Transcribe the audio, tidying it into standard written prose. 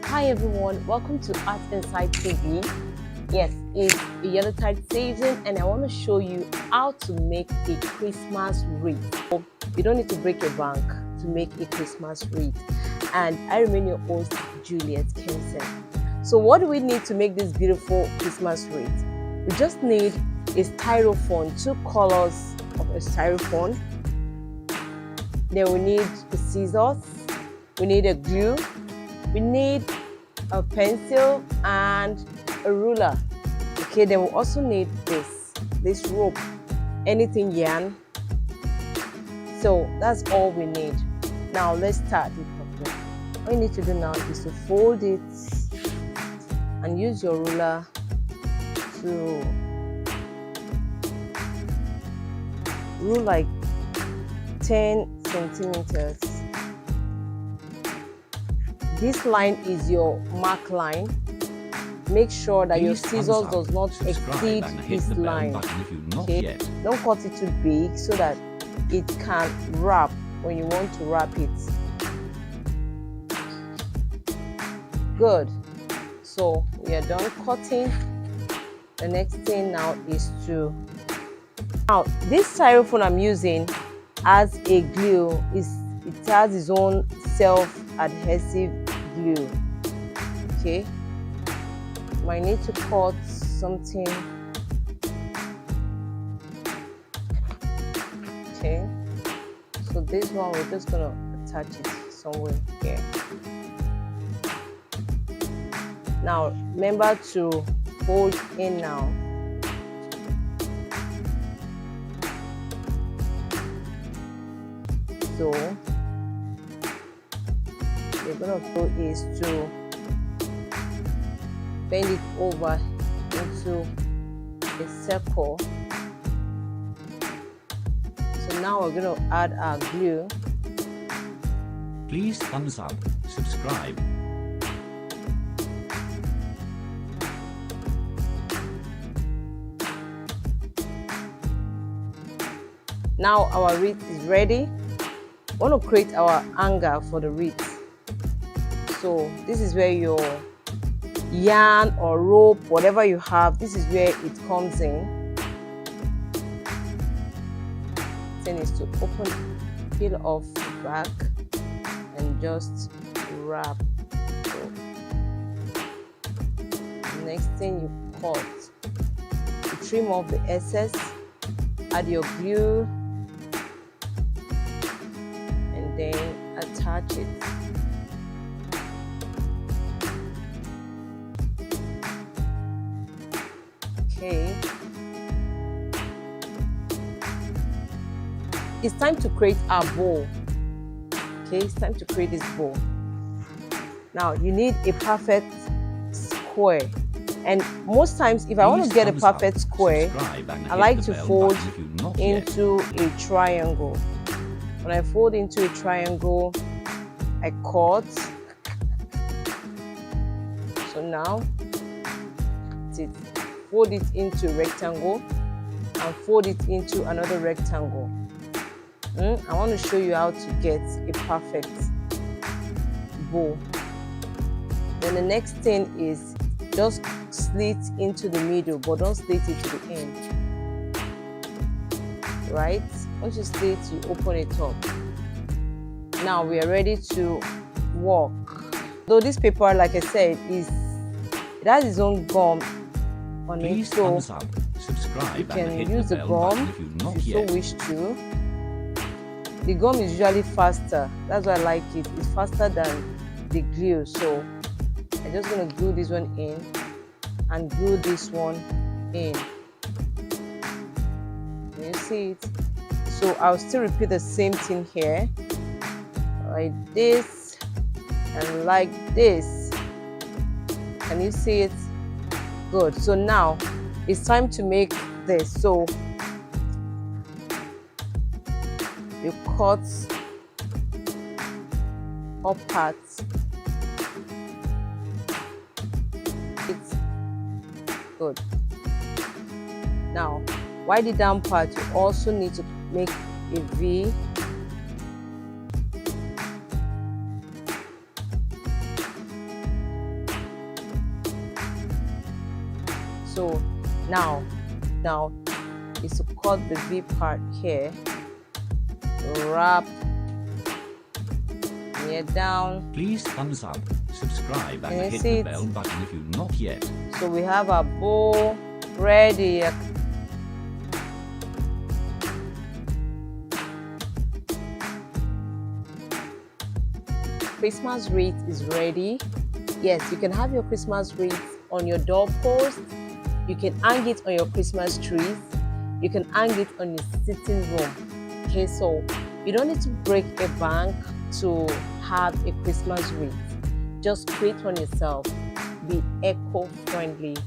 Hi everyone, welcome to Art Inside TV. Yes, it's a Yuletide season and I want to show you how to make a Christmas wreath. You don't need to break a bank to make a Christmas wreath. And I remain your host, Juliet Kimson. So what do we need to make this beautiful Christmas wreath? We just need a styrofoam, 2 colors of a styrofoam. Then we need the scissors, we need a glue, we need a pencil and a ruler. Okay, then we also need this rope, anything yarn. So that's all we need. Now let's start it properly. All you need to do now is to fold it and use your ruler to rule like 10 centimeters. This line is your mark line. Make sure that your scissors does not exceed this line. Okay? Don't cut it too big so that it can wrap when you want to wrap it. Good. So we are done cutting. The next thing now is to... Now this styrofoam I'm using has a glue. It has its own self-adhesive glue. Okay, might need to cut something. Okay, so this one we're just gonna attach it somewhere here. Now remember to fold in now. So we're gonna do is to bend it over into a circle. So now we're gonna add our glue. Please thumbs up, subscribe. Now our wreath is ready. We want to create our hanger for the wreath. So this is where your yarn or rope, whatever you have, this is where it comes in. Then is to peel off the back and just wrap. So next thing you cut, you trim off the excess, add your glue, and then attach it. Okay, it's time to create our bow. Okay, it's time to create this bow. Now you need a perfect square, and most times if I want to get a perfect square, I like to fold into a triangle. When I fold into a triangle, I cut. So now fold it into a rectangle and fold it into another rectangle. I want to show you how to get a perfect bow. Then the next thing is just slit into the middle, but don't slit it to the end. Right? Once you slit, you open it up. Now we are ready to work. Though this paper, like I said, it has its own gum on it, so subscribe, you can use the gum if you so wish to. The gum is usually faster, that's why I like it. It's faster than the glue, so I'm just going to glue this one in and glue this one in. Can you see it? So I'll still repeat the same thing here, like this and like this. Can you see it? Good. So now it's time to make this. So you cut up parts. It's good. Now, while the down part, you also need to make a V. So now is to cut the V part here, wrap here down. Please thumbs up, subscribe Can you and hit see the it? bell button if you've not yet. So we have our bow ready. Christmas wreath is ready. Yes, you can have your Christmas wreath on your doorpost. You can hang it on your Christmas trees. You can hang it on your sitting room. Okay, so you don't need to break a bank to have a Christmas wreath. Just create one yourself. Be eco-friendly.